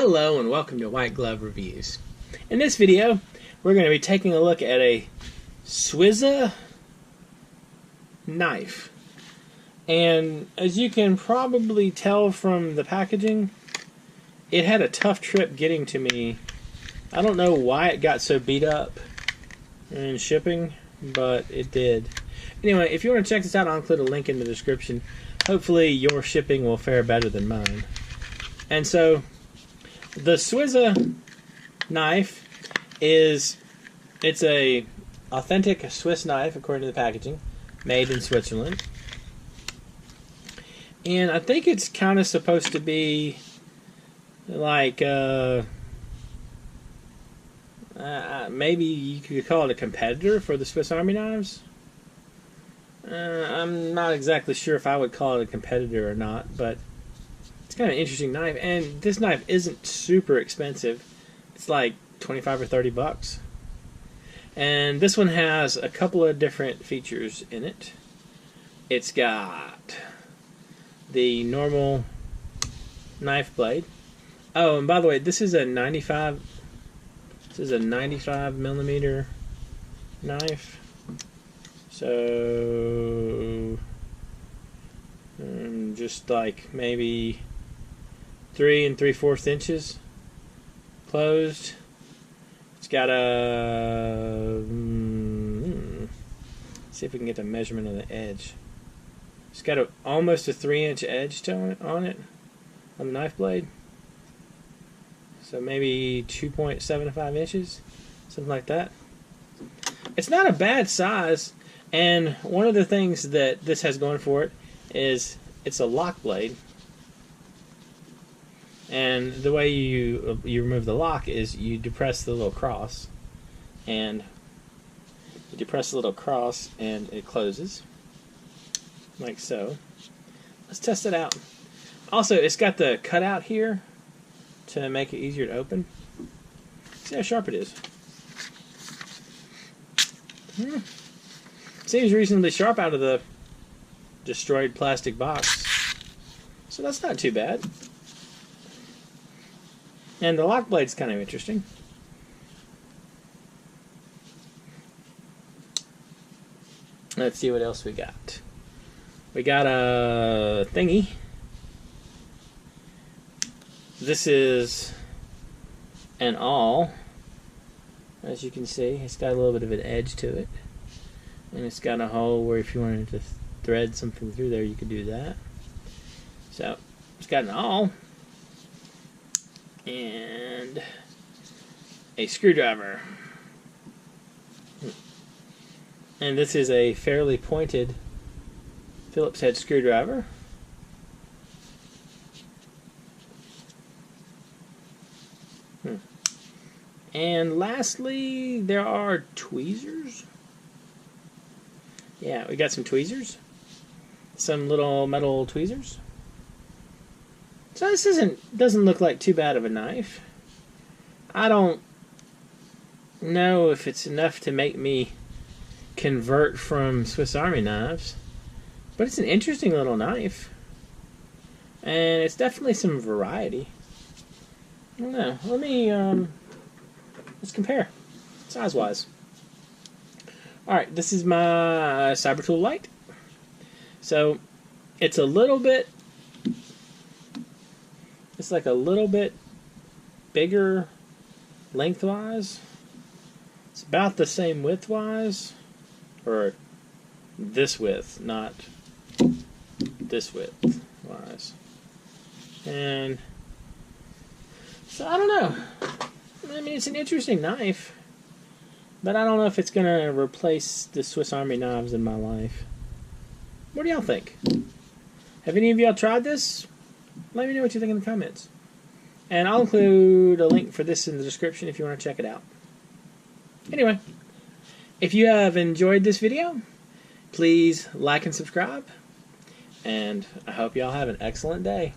Hello and welcome to White Glove Reviews. In this video, we're going to be taking a look at a Swiza knife. And as you can probably tell from the packaging, it had a tough trip getting to me. I don't know why it got so beat up in shipping, but it did. Anyway, if you want to check this out, I'll include a link in the description. Hopefully your shipping will fare better than mine. And so, the Swiza knife it's a authentic Swiss knife according to the packaging, made in Switzerland. And I think it's kind of supposed to be like maybe you could call it a competitor for the Swiss Army knives. I'm not exactly sure if I would call it a competitor or not, but it's kind of an interesting knife. And this knife isn't super expensive. It's like 25 or 30 bucks. And this one has a couple of different features in it. It's got the normal knife blade. Oh, and by the way, this is a 95 millimeter knife. So just like maybe 3 3/4 inches closed. It's got a see if we can get the measurement of the edge. It's got almost a 3-inch edge on it on the knife blade. So maybe 2.75 inches, something like that. It's not a bad size, and one of the things that this has going for it is it's a lock blade. And the way you remove the lock is you depress the little cross, and you depress the little cross and it closes, like so. Let's test it out. Also, it's got the cutout here to make it easier to open. See how sharp it is. Seems reasonably sharp out of the destroyed plastic box, so that's not too bad. And the lock blade's kind of interesting. Let's see what else we got. We got a thingy. This is an awl. As you can see, it's got a little bit of an edge to it. And it's got a hole where if you wanted to thread something through there, you could do that. So, it's got an awl. And a screwdriver. And this is a fairly pointed Phillips head screwdriver. And lastly, there are tweezers. Yeah, we got some tweezers. Some little metal tweezers. So this doesn't look like too bad of a knife. I don't know if it's enough to make me convert from Swiss Army knives, but it's an interesting little knife, and it's definitely some variety. I don't know. Let's compare size-wise. All right, this is my Cybertool Lite. So it's a little bit. It's like a little bit bigger lengthwise. It's about the same widthwise, or this width, not this width wise. And so I don't know. I mean, it's an interesting knife, but I don't know if it's going to replace the Swiss Army knives in my life. What do y'all think? Have any of y'all tried this? Let me know what you think in the comments. And I'll include a link for this in the description if you want to check it out. Anyway, if you have enjoyed this video, please like and subscribe. And I hope y'all have an excellent day.